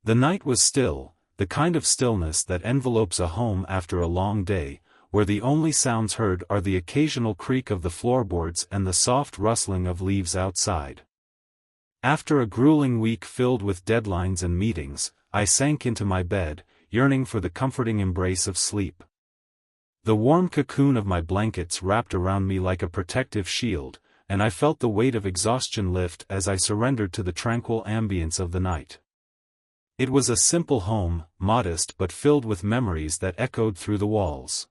The night was still, the kind of stillness that envelopes a home after a long day, where the only sounds heard are the occasional creak of the floorboards and the soft rustling of leaves outside. After a grueling week filled with deadlines and meetings, I sank into my bed, yearning for the comforting embrace of sleep. The warm cocoon of my blankets wrapped around me like a protective shield, and I felt the weight of exhaustion lift as I surrendered to the tranquil ambience of the night. It was a simple home, modest but filled with memories that echoed through the walls.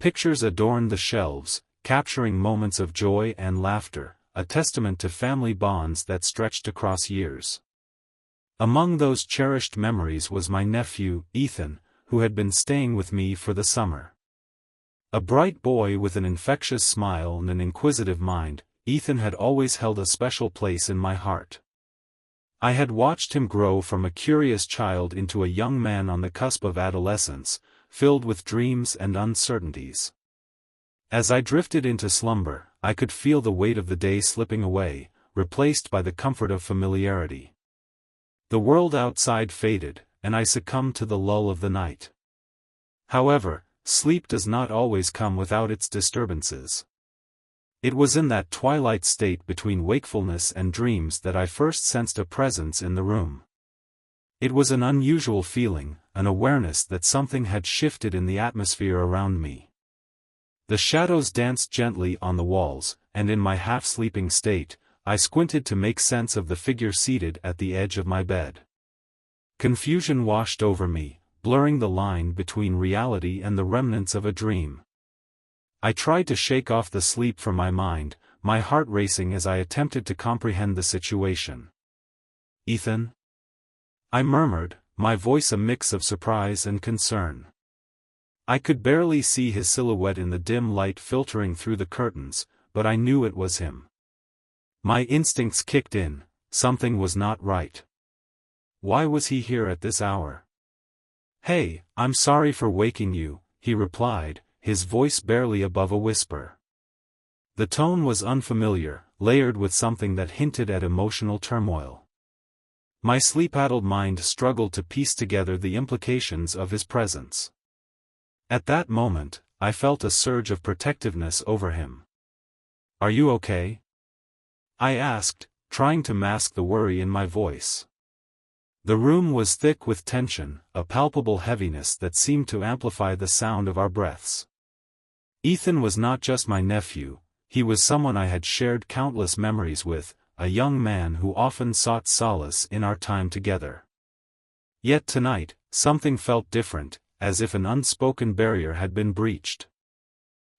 Pictures adorned the shelves, capturing moments of joy and laughter, a testament to family bonds that stretched across years. Among those cherished memories was my nephew, Ethan, who had been staying with me for the summer. A bright boy with an infectious smile and an inquisitive mind, Ethan had always held a special place in my heart. I had watched him grow from a curious child into a young man on the cusp of adolescence, filled with dreams and uncertainties. As I drifted into slumber, I could feel the weight of the day slipping away, replaced by the comfort of familiarity. The world outside faded, and I succumbed to the lull of the night. However, sleep does not always come without its disturbances. It was in that twilight state between wakefulness and dreams that I first sensed a presence in the room. It was an unusual feeling, an awareness that something had shifted in the atmosphere around me. The shadows danced gently on the walls, and in my half-sleeping state, I squinted to make sense of the figure seated at the edge of my bed. Confusion washed over me, blurring the line between reality and the remnants of a dream. I tried to shake off the sleep from my mind, my heart racing as I attempted to comprehend the situation. "Ethan?" I murmured, my voice a mix of surprise and concern. I could barely see his silhouette in the dim light filtering through the curtains, but I knew it was him. My instincts kicked in, something was not right. Why was he here at this hour? "Hey, I'm sorry for waking you," he replied, his voice barely above a whisper. The tone was unfamiliar, layered with something that hinted at emotional turmoil. My sleep-addled mind struggled to piece together the implications of his presence. At that moment, I felt a surge of protectiveness over him. "Are you okay?" I asked, trying to mask the worry in my voice. The room was thick with tension, a palpable heaviness that seemed to amplify the sound of our breaths. Ethan was not just my nephew, he was someone I had shared countless memories with, a young man who often sought solace in our time together. Yet tonight, something felt different, as if an unspoken barrier had been breached.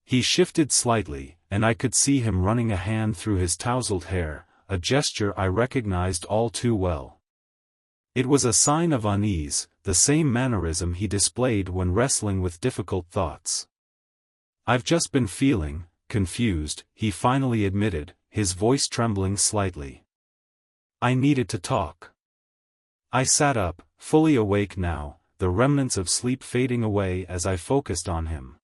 He shifted slightly, and I could see him running a hand through his tousled hair, a gesture I recognized all too well. It was a sign of unease, the same mannerism he displayed when wrestling with difficult thoughts. "I've just been feeling confused," he finally admitted, his voice trembling slightly. "I needed to talk." I sat up, fully awake now, the remnants of sleep fading away as I focused on him.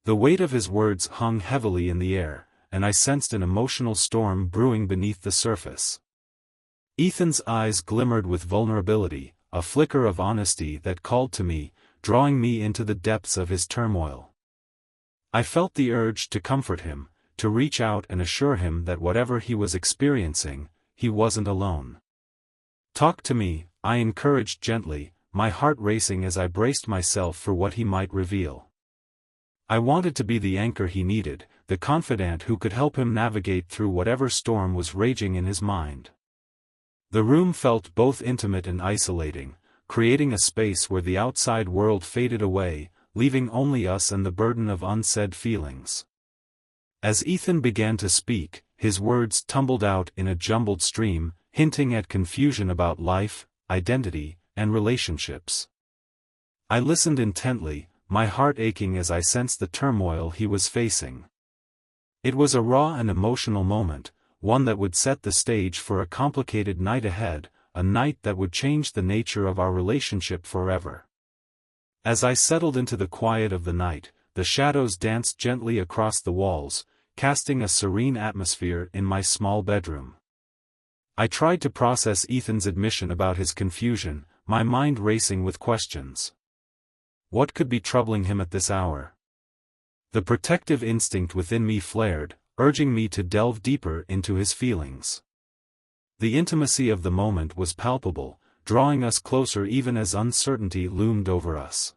The weight of his words hung heavily in the air, and I sensed an emotional storm brewing beneath the surface. Ethan's eyes glimmered with vulnerability, a flicker of honesty that called to me, drawing me into the depths of his turmoil. I felt the urge to comfort him, to reach out and assure him that whatever he was experiencing, he wasn't alone. "Talk to me," I encouraged gently, my heart racing as I braced myself for what he might reveal. I wanted to be the anchor he needed, the confidant who could help him navigate through whatever storm was raging in his mind. The room felt both intimate and isolating, creating a space where the outside world faded away, leaving only us and the burden of unsaid feelings. As Ethan began to speak, his words tumbled out in a jumbled stream, hinting at confusion about life, identity, and relationships. I listened intently, my heart aching as I sensed the turmoil he was facing. It was a raw and emotional moment, one that would set the stage for a complicated night ahead, a night that would change the nature of our relationship forever. As I settled into the quiet of the night, the shadows danced gently across the walls, casting a serene atmosphere in my small bedroom. I tried to process Ethan's admission about his confusion, my mind racing with questions. What could be troubling him at this hour? The protective instinct within me flared, urging me to delve deeper into his feelings. The intimacy of the moment was palpable, drawing us closer even as uncertainty loomed over us.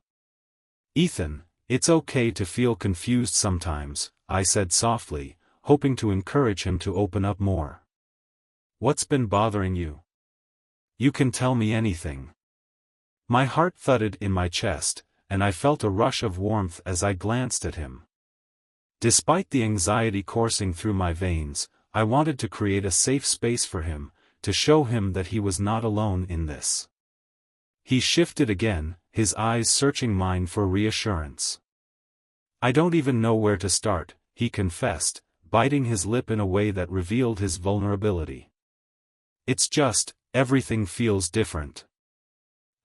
Ethan, it's okay to feel confused sometimes, I said softly, hoping to encourage him to open up more. What's been bothering you? You can tell me anything. My heart thudded in my chest, and I felt a rush of warmth as I glanced at him. Despite the anxiety coursing through my veins, I wanted to create a safe space for him, to show him that he was not alone in this. He shifted again, his eyes searching mine for reassurance. I don't even know where to start, he confessed, biting his lip in a way that revealed his vulnerability. It's just, everything feels different.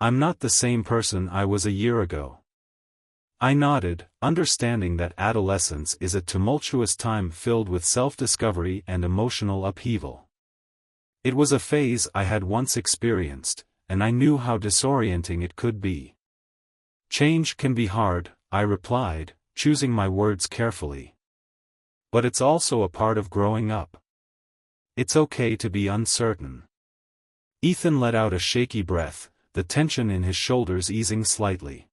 I'm not the same person I was a year ago. I nodded, understanding that adolescence is a tumultuous time filled with self-discovery and emotional upheaval. It was a phase I had once experienced, and I knew how disorienting it could be. Change can be hard, I replied, choosing my words carefully. But it's also a part of growing up. It's okay to be uncertain. Ethan let out a shaky breath, the tension in his shoulders easing slightly.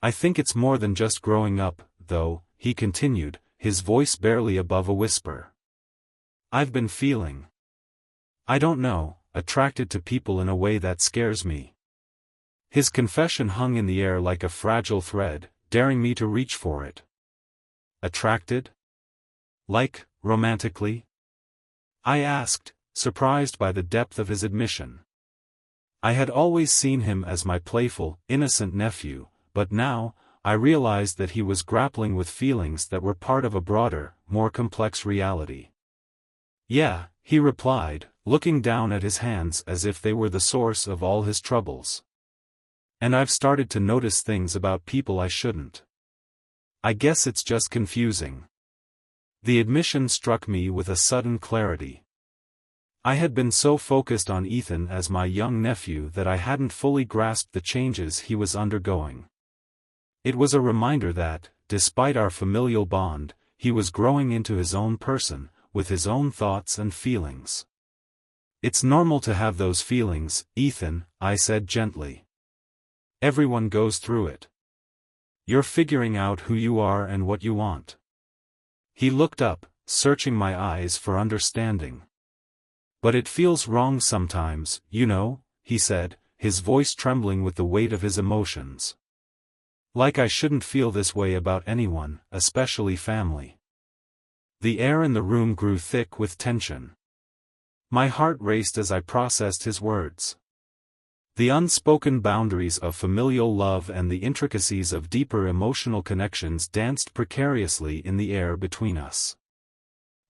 I think it's more than just growing up, though, he continued, his voice barely above a whisper. I've been feeling, I don't know, attracted to people in a way that scares me. His confession hung in the air like a fragile thread, daring me to reach for it. Attracted? Like, romantically? I asked, surprised by the depth of his admission. I had always seen him as my playful, innocent nephew, but now, I realized that he was grappling with feelings that were part of a broader, more complex reality. Yeah, he replied, looking down at his hands as if they were the source of all his troubles. And I've started to notice things about people I shouldn't. I guess it's just confusing. The admission struck me with a sudden clarity. I had been so focused on Ethan as my young nephew that I hadn't fully grasped the changes he was undergoing. It was a reminder that, despite our familial bond, he was growing into his own person, with his own thoughts and feelings. It's normal to have those feelings, Ethan, I said gently. Everyone goes through it. You're figuring out who you are and what you want. He looked up, searching my eyes for understanding. But it feels wrong sometimes, you know, he said, his voice trembling with the weight of his emotions. Like I shouldn't feel this way about anyone, especially family. The air in the room grew thick with tension. My heart raced as I processed his words. The unspoken boundaries of familial love and the intricacies of deeper emotional connections danced precariously in the air between us.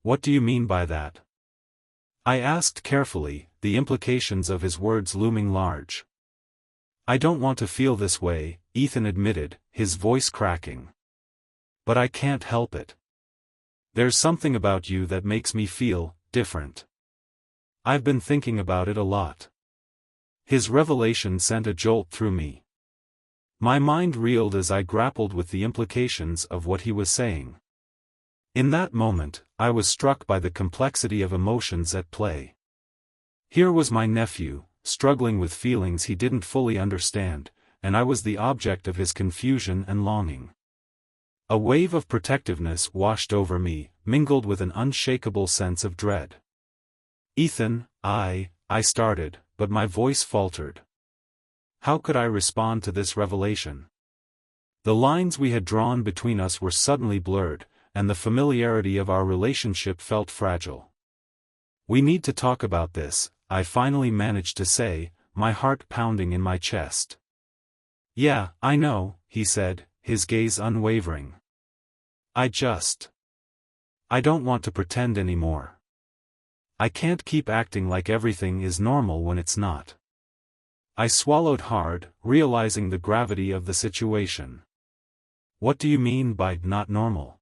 What do you mean by that? I asked carefully, the implications of his words looming large. I don't want to feel this way, Ethan admitted, his voice cracking. But I can't help it. There's something about you that makes me feel different. I've been thinking about it a lot. His revelation sent a jolt through me. My mind reeled as I grappled with the implications of what he was saying. In that moment, I was struck by the complexity of emotions at play. Here was my nephew, struggling with feelings he didn't fully understand, and I was the object of his confusion and longing. A wave of protectiveness washed over me, mingled with an unshakable sense of dread. Ethan, I started, but my voice faltered. How could I respond to this revelation? The lines we had drawn between us were suddenly blurred, and the familiarity of our relationship felt fragile. We need to talk about this, I finally managed to say, my heart pounding in my chest. Yeah, I know, he said, his gaze unwavering. I don't want to pretend anymore. I can't keep acting like everything is normal when it's not. I swallowed hard, realizing the gravity of the situation. What do you mean by not normal?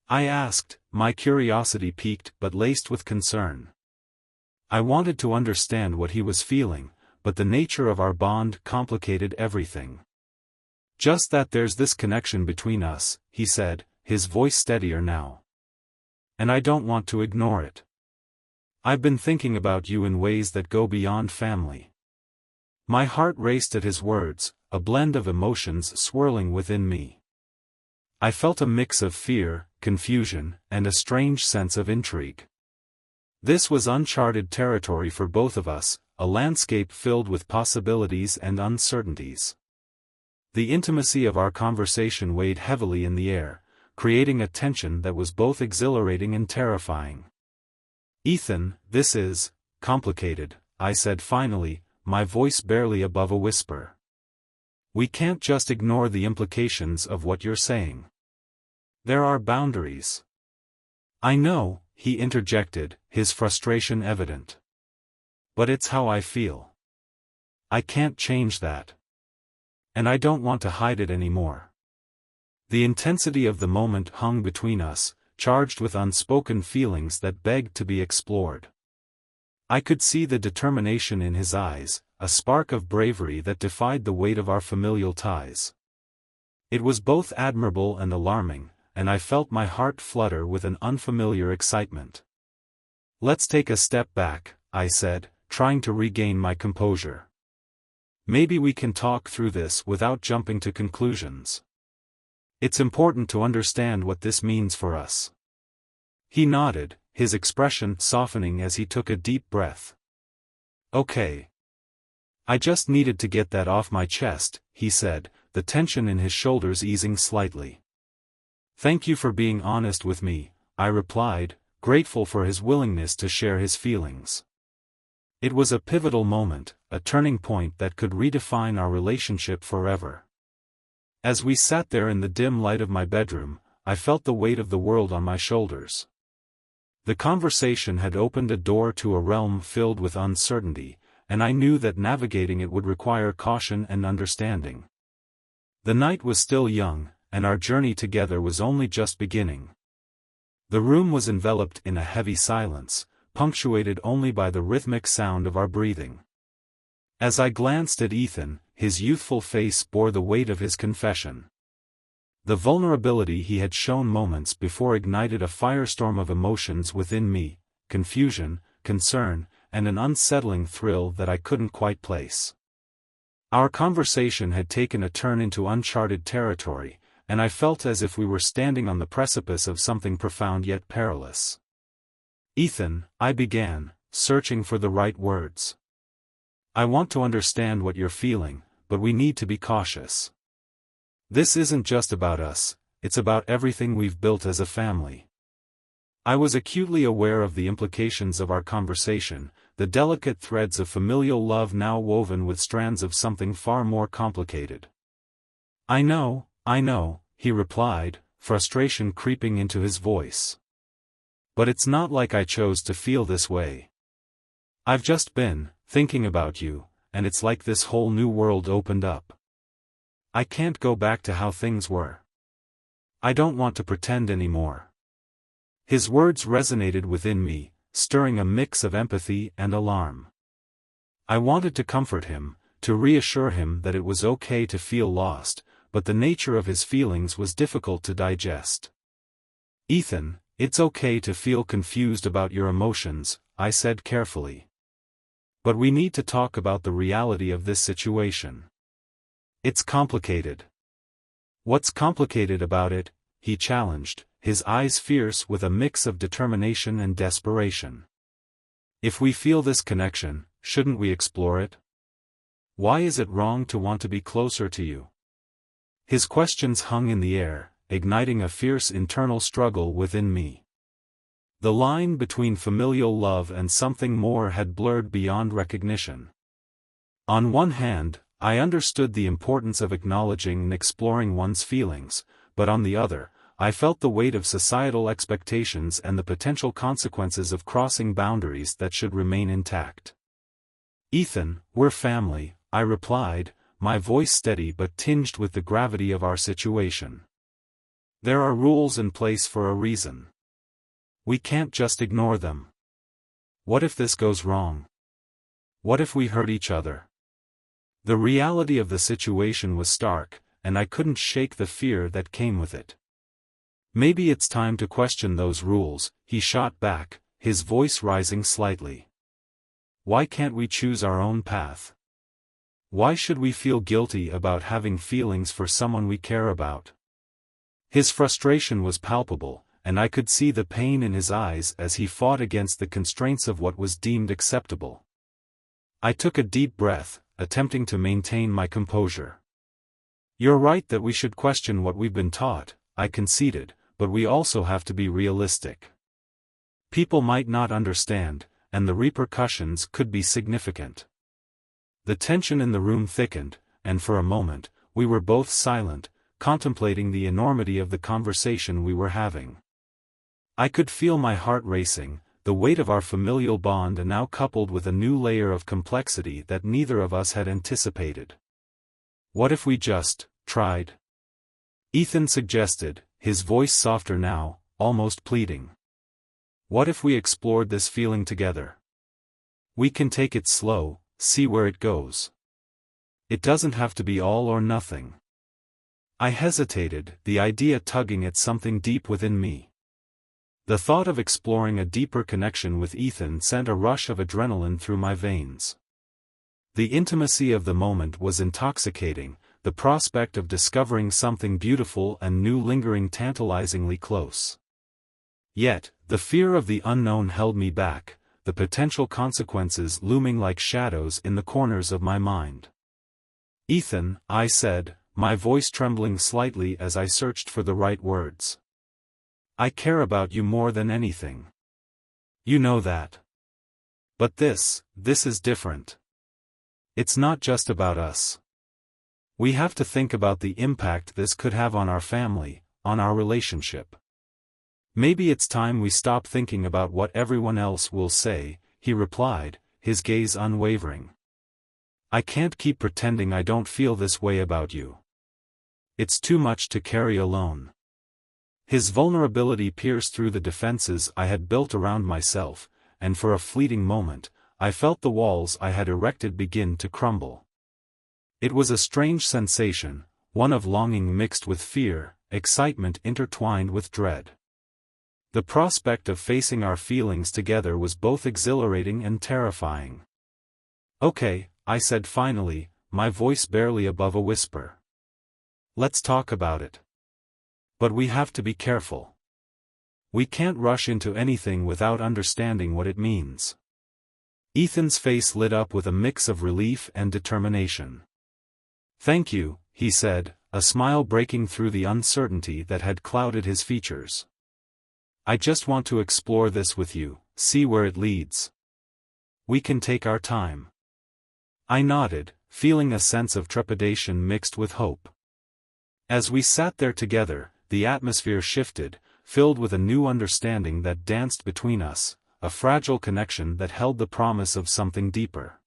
I asked, my curiosity piqued but laced with concern. I wanted to understand what he was feeling, but the nature of our bond complicated everything. "Just that there's this connection between us," he said, his voice steadier now. "And I don't want to ignore it. I've been thinking about you in ways that go beyond family." My heart raced at his words, a blend of emotions swirling within me. I felt a mix of fear, confusion, and a strange sense of intrigue. This was uncharted territory for both of us, a landscape filled with possibilities and uncertainties. The intimacy of our conversation weighed heavily in the air, creating a tension that was both exhilarating and terrifying. "Ethan, this is complicated," I said finally, my voice barely above a whisper. "We can't just ignore the implications of what you're saying. There are boundaries." "I know," he interjected, his frustration evident. "But it's how I feel. I can't change that. And I don't want to hide it anymore." The intensity of the moment hung between us, charged with unspoken feelings that begged to be explored. I could see the determination in his eyes, a spark of bravery that defied the weight of our familial ties. It was both admirable and alarming, and I felt my heart flutter with an unfamiliar excitement. "Let's take a step back," I said, trying to regain my composure. "Maybe we can talk through this without jumping to conclusions. It's important to understand what this means for us." He nodded, his expression softening as he took a deep breath. "Okay. I just needed to get that off my chest," he said, the tension in his shoulders easing slightly. "Thank you for being honest with me," I replied, grateful for his willingness to share his feelings. It was a pivotal moment, a turning point that could redefine our relationship forever. As we sat there in the dim light of my bedroom, I felt the weight of the world on my shoulders. The conversation had opened a door to a realm filled with uncertainty, and I knew that navigating it would require caution and understanding. The night was still young, and our journey together was only just beginning. The room was enveloped in a heavy silence, punctuated only by the rhythmic sound of our breathing. As I glanced at Ethan, his youthful face bore the weight of his confession. The vulnerability he had shown moments before ignited a firestorm of emotions within me, confusion, concern, and an unsettling thrill that I couldn't quite place. Our conversation had taken a turn into uncharted territory, and I felt as if we were standing on the precipice of something profound yet perilous. "Ethan," I began, searching for the right words. "I want to understand what you're feeling, but we need to be cautious. This isn't just about us, it's about everything we've built as a family." I was acutely aware of the implications of our conversation, the delicate threads of familial love now woven with strands of something far more complicated. I know," he replied, frustration creeping into his voice. "But it's not like I chose to feel this way. I've just been thinking about you, and it's like this whole new world opened up. I can't go back to how things were. I don't want to pretend anymore." His words resonated within me, stirring a mix of empathy and alarm. I wanted to comfort him, to reassure him that it was okay to feel lost, but the nature of his feelings was difficult to digest. "Ethan, it's okay to feel confused about your emotions," I said carefully. "But we need to talk about the reality of this situation. It's complicated." "What's complicated about it?" he challenged, his eyes fierce with a mix of determination and desperation. "If we feel this connection, shouldn't we explore it? Why is it wrong to want to be closer to you?" His questions hung in the air, igniting a fierce internal struggle within me. The line between familial love and something more had blurred beyond recognition. On one hand, I understood the importance of acknowledging and exploring one's feelings, but on the other, I felt the weight of societal expectations and the potential consequences of crossing boundaries that should remain intact. "Ethan, we're family," I replied, my voice steady but tinged with the gravity of our situation. "There are rules in place for a reason. We can't just ignore them." What if this goes wrong? What if we hurt each other? The reality of the situation was stark, and I couldn't shake the fear that came with it. Maybe it's time to question those rules, he shot back, his voice rising slightly. Why can't we choose our own path? Why should we feel guilty about having feelings for someone we care about? His frustration was palpable, and I could see the pain in his eyes as he fought against the constraints of what was deemed acceptable. I took a deep breath, attempting to maintain my composure. You're right that we should question what we've been taught, I conceded, but we also have to be realistic. People might not understand, and the repercussions could be significant. The tension in the room thickened, and for a moment, we were both silent, contemplating the enormity of the conversation we were having. I could feel my heart racing, the weight of our familial bond now coupled with a new layer of complexity that neither of us had anticipated. What if we just tried? Ethan suggested, his voice softer now, almost pleading. What if we explored this feeling together? We can take it slow, see where it goes. It doesn't have to be all or nothing. I hesitated, the idea tugging at something deep within me. The thought of exploring a deeper connection with Ethan sent a rush of adrenaline through my veins. The intimacy of the moment was intoxicating, the prospect of discovering something beautiful and new lingering tantalizingly close. Yet, the fear of the unknown held me back, the potential consequences looming like shadows in the corners of my mind. Ethan, I said, my voice trembling slightly as I searched for the right words. I care about you more than anything. You know that. But this is different. It's not just about us. We have to think about the impact this could have on our family, on our relationship. Maybe it's time we stop thinking about what everyone else will say, he replied, his gaze unwavering. I can't keep pretending I don't feel this way about you. It's too much to carry alone. His vulnerability pierced through the defenses I had built around myself, and for a fleeting moment, I felt the walls I had erected begin to crumble. It was a strange sensation, one of longing mixed with fear, excitement intertwined with dread. The prospect of facing our feelings together was both exhilarating and terrifying. Okay, I said finally, my voice barely above a whisper. Let's talk about it. But we have to be careful. We can't rush into anything without understanding what it means. Ethan's face lit up with a mix of relief and determination. Thank you, he said, a smile breaking through the uncertainty that had clouded his features. I just want to explore this with you, see where it leads. We can take our time. I nodded, feeling a sense of trepidation mixed with hope. As we sat there together, the atmosphere shifted, filled with a new understanding that danced between us, a fragile connection that held the promise of something deeper.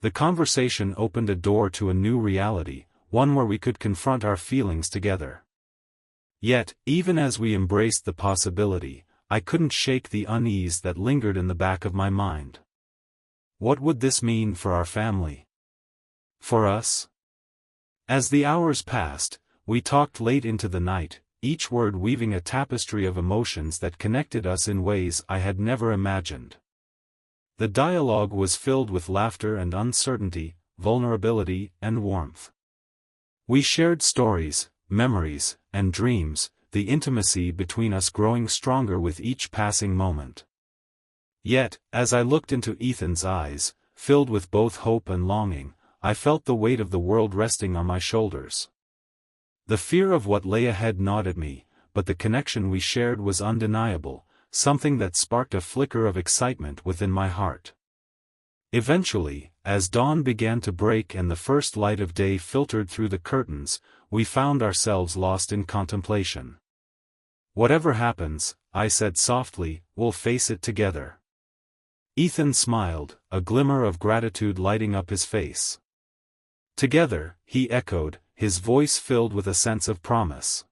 The conversation opened a door to a new reality, one where we could confront our feelings together. Yet, even as we embraced the possibility, I couldn't shake the unease that lingered in the back of my mind. What would this mean for our family? For us? As the hours passed, we talked late into the night, each word weaving a tapestry of emotions that connected us in ways I had never imagined. The dialogue was filled with laughter and uncertainty, vulnerability and warmth. We shared stories, memories, and dreams, the intimacy between us growing stronger with each passing moment. Yet, as I looked into Ethan's eyes, filled with both hope and longing, I felt the weight of the world resting on my shoulders. The fear of what lay ahead gnawed at me, but the connection we shared was undeniable, something that sparked a flicker of excitement within my heart. Eventually, as dawn began to break and the first light of day filtered through the curtains, we found ourselves lost in contemplation. Whatever happens, I said softly, we'll face it together. Ethan smiled, a glimmer of gratitude lighting up his face. Together, he echoed, his voice filled with a sense of promise.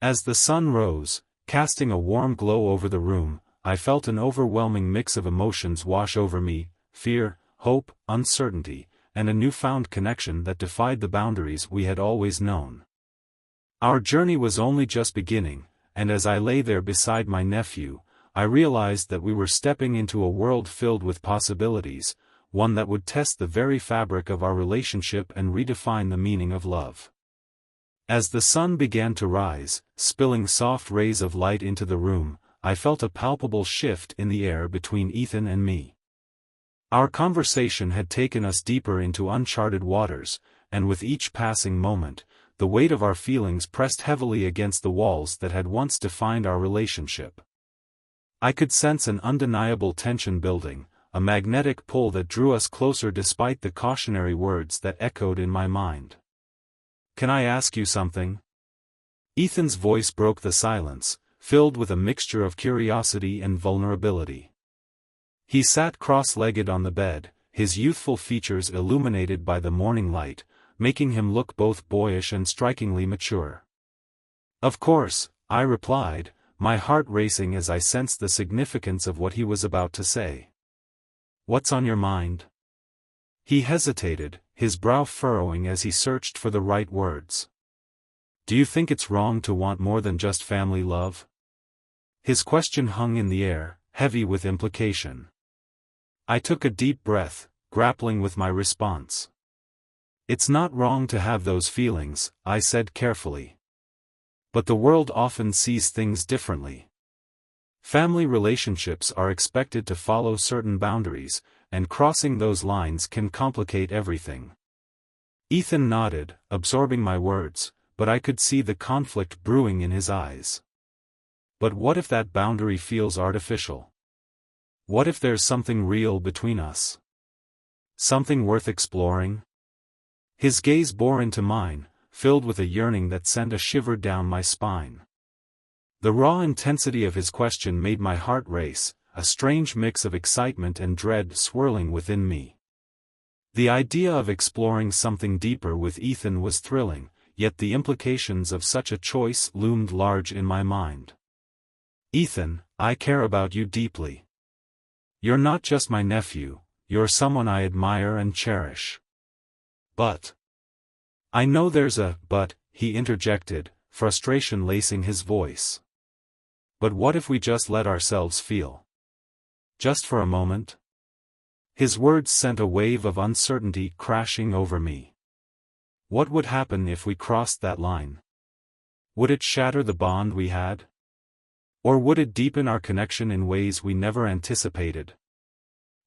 As the sun rose, casting a warm glow over the room, I felt an overwhelming mix of emotions wash over me: fear, hope, uncertainty, and a newfound connection that defied the boundaries we had always known. Our journey was only just beginning, and as I lay there beside my nephew, I realized that we were stepping into a world filled with possibilities, one that would test the very fabric of our relationship and redefine the meaning of love. As the sun began to rise, spilling soft rays of light into the room, I felt a palpable shift in the air between Ethan and me. Our conversation had taken us deeper into uncharted waters, and with each passing moment, the weight of our feelings pressed heavily against the walls that had once defined our relationship. I could sense an undeniable tension building, a magnetic pull that drew us closer despite the cautionary words that echoed in my mind. "Can I ask you something?" Ethan's voice broke the silence, filled with a mixture of curiosity and vulnerability. He sat cross-legged on the bed, his youthful features illuminated by the morning light, making him look both boyish and strikingly mature. "Of course," I replied, my heart racing as I sensed the significance of what he was about to say. "What's on your mind?" He hesitated, his brow furrowing as he searched for the right words. "Do you think it's wrong to want more than just family love?" His question hung in the air, heavy with implication. I took a deep breath, grappling with my response. "It's not wrong to have those feelings," I said carefully. "But the world often sees things differently. Family relationships are expected to follow certain boundaries, and crossing those lines can complicate everything." Ethan nodded, absorbing my words, but I could see the conflict brewing in his eyes. "But what if that boundary feels artificial? What if there's something real between us? Something worth exploring?" His gaze bore into mine, filled with a yearning that sent a shiver down my spine. The raw intensity of his question made my heart race, a strange mix of excitement and dread swirling within me. The idea of exploring something deeper with Ethan was thrilling, yet the implications of such a choice loomed large in my mind. "Ethan, I care about you deeply. You're not just my nephew, you're someone I admire and cherish. But..." "I know there's a but," he interjected, frustration lacing his voice. "But what if we just let ourselves feel? Just for a moment?" His words sent a wave of uncertainty crashing over me. What would happen if we crossed that line? Would it shatter the bond we had? Or would it deepen our connection in ways we never anticipated?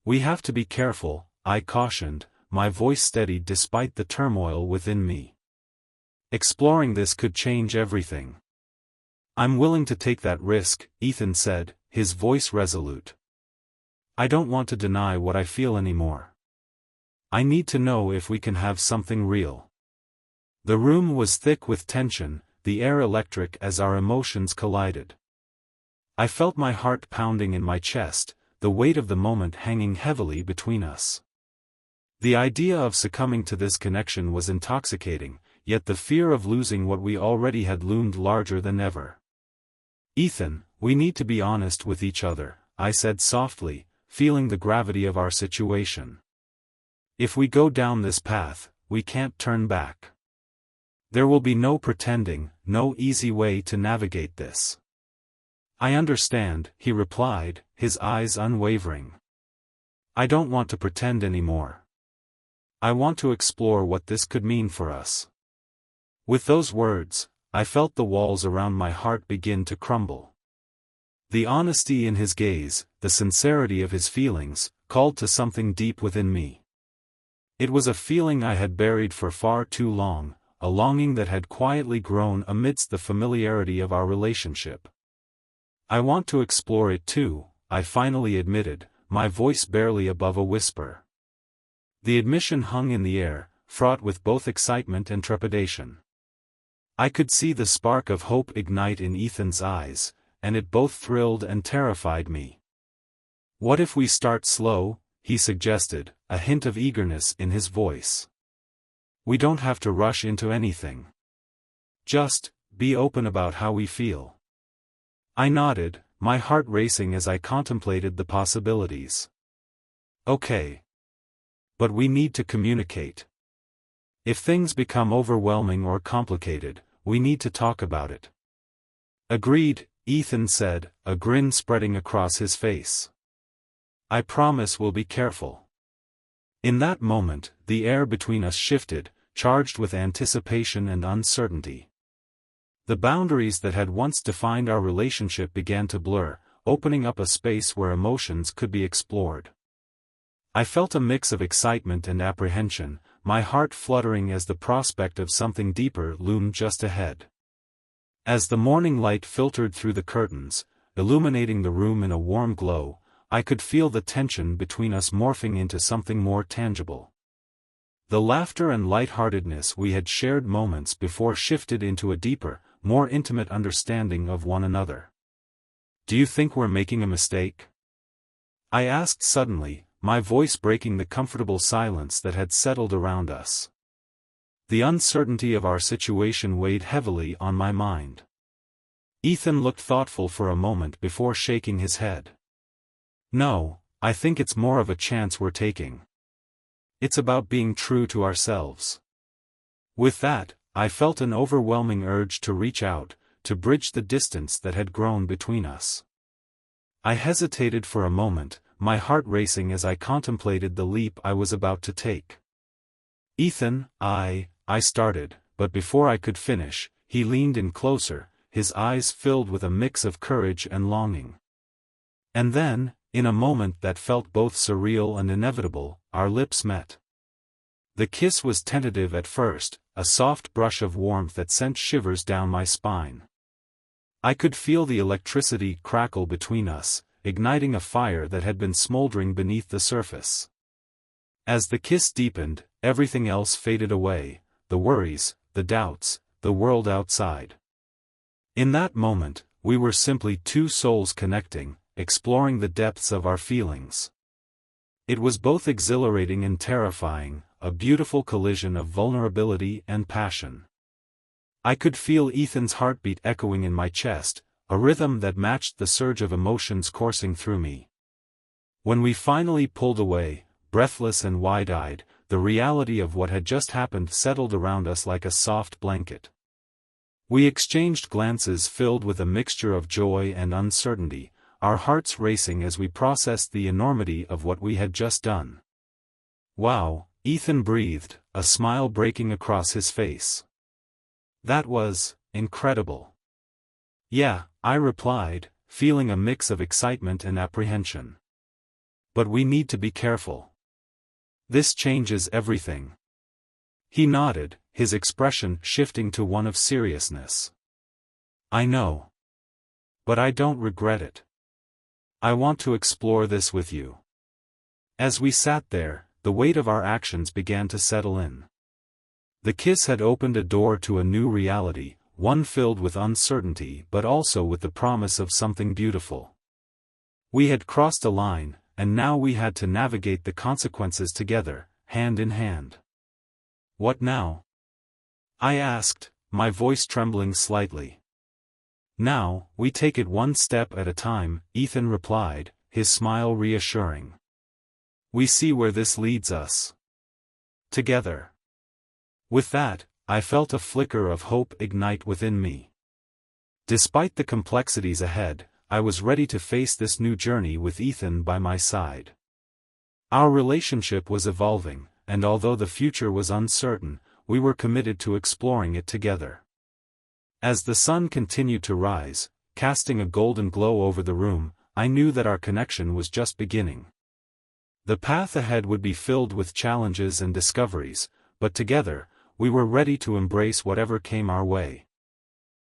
"We have to be careful," I cautioned, my voice steadied despite the turmoil within me. "Exploring this could change everything." "I'm willing to take that risk," Ethan said, his voice resolute. "I don't want to deny what I feel anymore. I need to know if we can have something real." The room was thick with tension, the air electric as our emotions collided. I felt my heart pounding in my chest, the weight of the moment hanging heavily between us. The idea of succumbing to this connection was intoxicating, yet the fear of losing what we already had loomed larger than ever. "Ethan, we need to be honest with each other," I said softly, feeling the gravity of our situation. "If we go down this path, we can't turn back. There will be no pretending, no easy way to navigate this." "I understand," he replied, his eyes unwavering. "I don't want to pretend anymore. I want to explore what this could mean for us." With those words, I felt the walls around my heart begin to crumble. The honesty in his gaze, the sincerity of his feelings, called to something deep within me. It was a feeling I had buried for far too long, a longing that had quietly grown amidst the familiarity of our relationship. "I want to explore it too," I finally admitted, my voice barely above a whisper. The admission hung in the air, fraught with both excitement and trepidation. I could see the spark of hope ignite in Ethan's eyes, and it both thrilled and terrified me. "What if we start slow?" he suggested, a hint of eagerness in his voice. "We don't have to rush into anything. Just be open about how we feel." I nodded, my heart racing as I contemplated the possibilities. Okay. But we need to communicate. If things become overwhelming or complicated, we need to talk about it. Agreed, Ethan said, a grin spreading across his face. I promise we'll be careful. In that moment, the air between us shifted, charged with anticipation and uncertainty. The boundaries that had once defined our relationship began to blur, opening up a space where emotions could be explored. I felt a mix of excitement and apprehension, my heart fluttering as the prospect of something deeper loomed just ahead. As the morning light filtered through the curtains, illuminating the room in a warm glow, I could feel the tension between us morphing into something more tangible. The laughter and lightheartedness we had shared moments before shifted into a deeper, more intimate understanding of one another. Do you think we're making a mistake? I asked suddenly, my voice breaking the comfortable silence that had settled around us. The uncertainty of our situation weighed heavily on my mind. Ethan looked thoughtful for a moment before shaking his head. No, I think it's more of a chance we're taking. It's about being true to ourselves. With that, I felt an overwhelming urge to reach out, to bridge the distance that had grown between us. I hesitated for a moment, my heart racing as I contemplated the leap I was about to take. Ethan, I started, but before I could finish, he leaned in closer, his eyes filled with a mix of courage and longing. And then, in a moment that felt both surreal and inevitable, our lips met. The kiss was tentative at first, a soft brush of warmth that sent shivers down my spine. I could feel the electricity crackle between us, igniting a fire that had been smoldering beneath the surface. As the kiss deepened, everything else faded away, the worries, the doubts, the world outside. In that moment, we were simply two souls connecting, exploring the depths of our feelings. It was both exhilarating and terrifying, a beautiful collision of vulnerability and passion. I could feel Ethan's heartbeat echoing in my chest, a rhythm that matched the surge of emotions coursing through me. When we finally pulled away, breathless and wide-eyed, the reality of what had just happened settled around us like a soft blanket. We exchanged glances filled with a mixture of joy and uncertainty, our hearts racing as we processed the enormity of what we had just done. Wow, Ethan breathed, a smile breaking across his face. That was incredible. Yeah, I replied, feeling a mix of excitement and apprehension. But we need to be careful. This changes everything. He nodded, his expression shifting to one of seriousness. I know. But I don't regret it. I want to explore this with you. As we sat there, the weight of our actions began to settle in. The kiss had opened a door to a new reality, one filled with uncertainty but also with the promise of something beautiful. We had crossed a line, and now we had to navigate the consequences together, hand in hand. What now? I asked, my voice trembling slightly. Now, we take it one step at a time, Ethan replied, his smile reassuring. We see where this leads us. Together. With that, I felt a flicker of hope ignite within me. Despite the complexities ahead, I was ready to face this new journey with Ethan by my side. Our relationship was evolving, and although the future was uncertain, we were committed to exploring it together. As the sun continued to rise, casting a golden glow over the room, I knew that our connection was just beginning. The path ahead would be filled with challenges and discoveries, but together, we were ready to embrace whatever came our way.